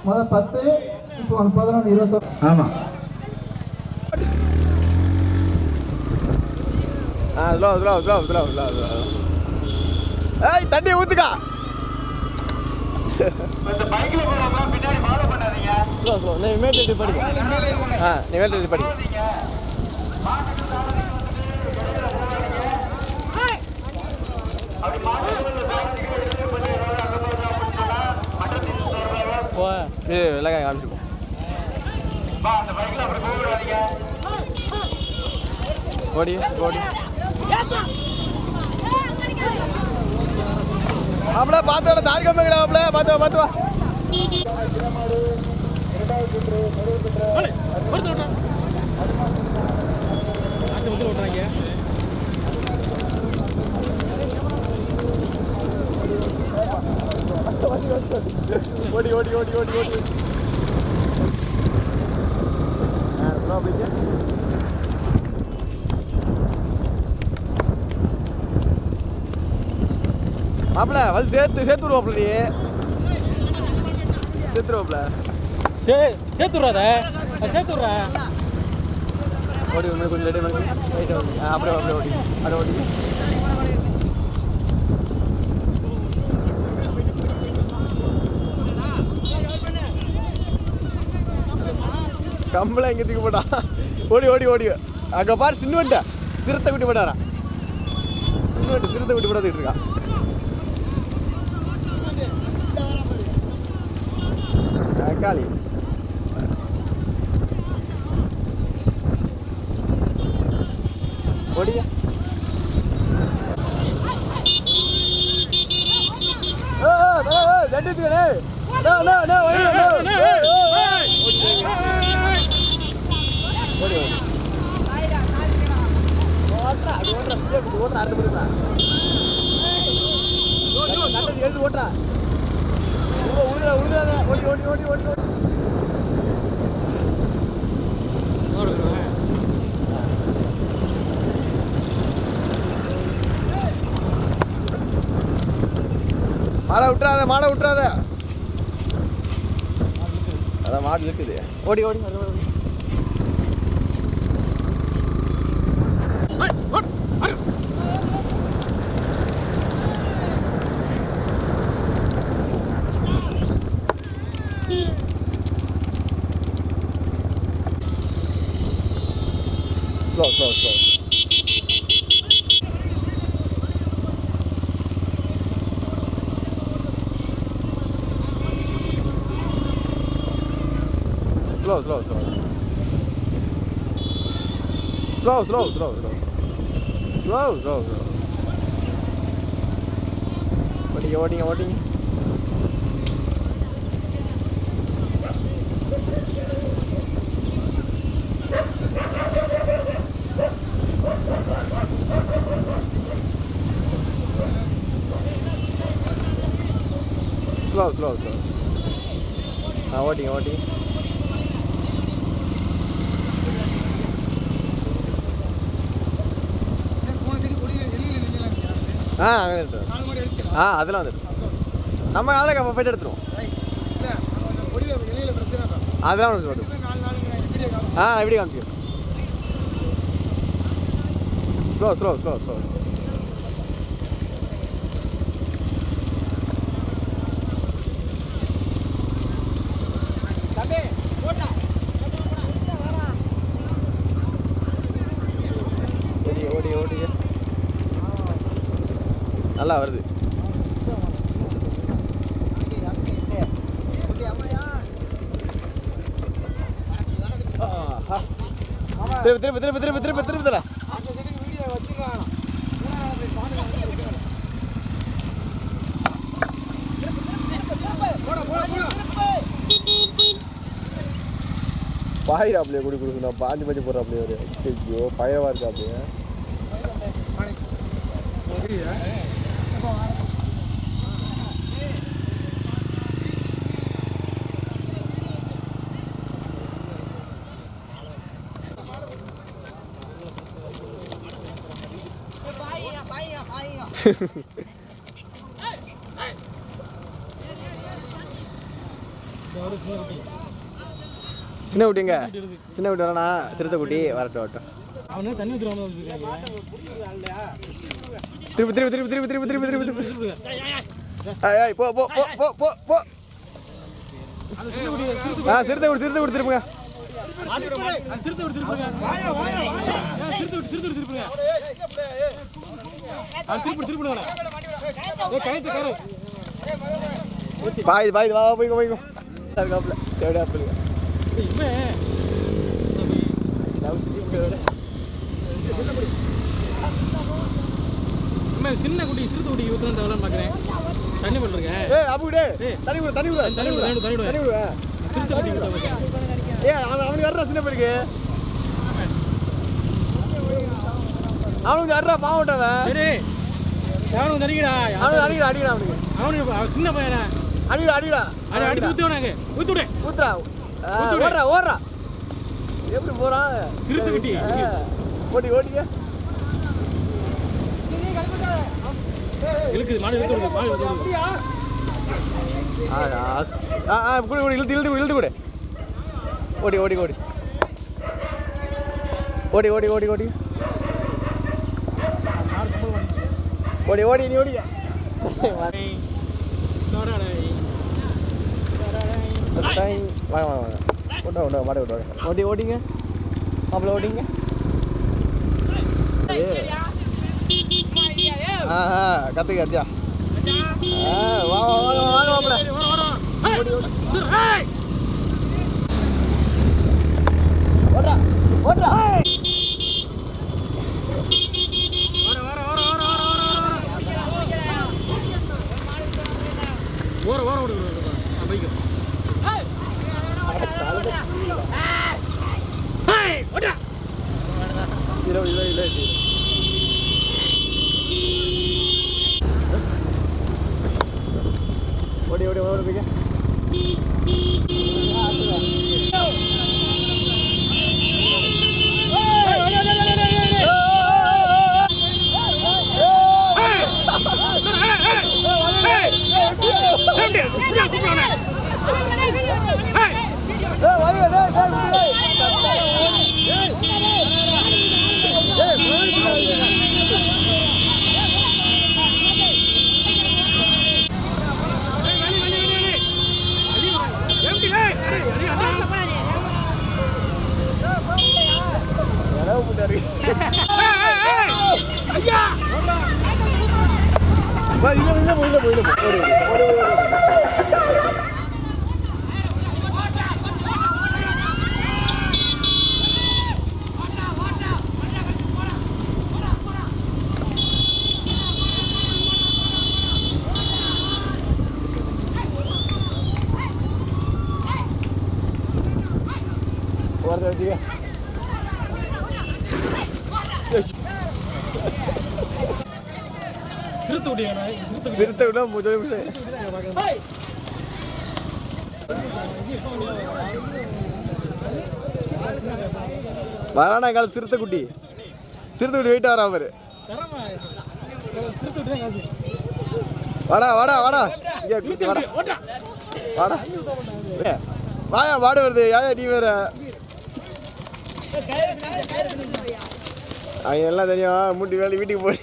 முதல் 10 இப்போ 11 21. ஆமாம். ஏய் தண்ணி ஊத்துக்கா. இந்த பைக்ல போறவங்க பின்னாடி ஃபாலோ பண்ணாதீங்க. ஸ்லோ நீ மேல படி. நீ மேல படி. எல்லாம் காமிச்சிருக்கோம். ஓடி அப்பல பாத்தோட தாரி கம்பங்கடா அப்பல பாத்து வா. ஓடி மாப்பிள வந்து சேர்த்து விடுவாப்ல நீ சேர்த்துருவாப்ல சேர்த்துடுறாத சேர்த்துடுற ஓடி கொஞ்சம் லேட் பண்ணி அப்படியே ஓடி அதை ஓடி கம்பளை எங்கே தூக்கி போட்டா ஓடி அங்கே பாரு சின்ன சிறுத்தை விட்டு போட்டாரா சிறுத்தை விட்டு போடாதுட்டு இருக்கா காளி ஓடியா ஓட்டுறா ஓடி மாடை விட்டுறாத அதான் மாடு இருக்குது ஓடி slow ஓடிங்க slow ஓடிங்க அதெல்லாம் வந்துடும் நம்ம அதில் போயிட்டு எடுத்துருவோம் அதெல்லாம் ஒன்று எப்படி காமிச்சிக்கிறேன் ஸ்லோ ஓடி நல்லா வருது திருப்பி தர பாயிராப்லையே குடி கொடுக்கணும் பாஞ்சு போடுறாப்லையே ஒரு ஐயோ பயமா இருக்காப்லையே சின்ன குட்டிங்க சின்ன குட்டி வரணா சிறுத்தை குட்டி வரட்டும் வரட்டும் அவனே தண்ணி ஊற்றுவாங்க திருப்பி திருப்பி திருப்பி திருப்பி திருப்பி திருப்பி திருப்பி திருப்பி ஏய் போ போ போ போ போ போ சிறுத்தை குடி திருப்புங்க பாயுது பாயுது வா போய்க்கோ போய்க்கோ அதுக்காப்புல எப்படியா போய் சின்ன குட்டி சிறுத்தை குட்டி ஊற்றுலாம் தேவையில்ல பார்க்குறேன் தண்ணி போட்டுருக்கேன் ஏய் அபுடே தண்ணி விடு தண்ணி விடு தண்ணி விடு தண்ணி விடு தண்ணி விடு சிறுத்தை குட்டி ஏய் அவனுக்கு வர்றா சின்ன பையனுக்கு அவனுக்கு வர்றா பாவட்டவன் சரி அவனுக்கு தண்ணிக்கடா அவனுக்கு அடிக்கடா அடிக்கடா அவனுக்கு சின்ன பையனா அடிக்கடா அடிக்கடா அடிச்சு ஊற்றி விடாங்க ஊற்றி விடு ஊத்துறா ஓடுறா ஓடுறா எப்படி போறான் சிறுத்தை குட்டி ஓடி ஓடிங்க இழுக்குது மாடு இழுத்து விடுது மாடு இழுத்து விடுது குடி குடி இழுத்து இழுத்து இழுத்து கொடு ஓடி ஓடி ஓடி ஓடி ஓடி ஓடி ஓடி ஓடி ஓடி நீ ஓடி வாங்க வாங்க வாங்க ஓட்டா ஓட்டா மாடு ஓட்ட ஓடி ஓடிங்க மாப்பிள்ள ஓடிங்க கத்துக்க கத்தியா வா வா வாங்க வாங்க மாப்பிள்ள ஓடுறா ஓடுறா ஓர ஓர ஓடு பைக்கு ஓடி ஓடி ஓடி போய்க்க சிறுத்தை விட முதல் வரானா கால சிறுத்தை குட்டி வெயிட் வரா அவரு வாடா வாடா வாடா வாடா வாடா வாயா வாடு வருது யாயா நீ வேற அவங்க எல்லாம் தெரியும் மூட்டி வேலை வீட்டுக்கு போய்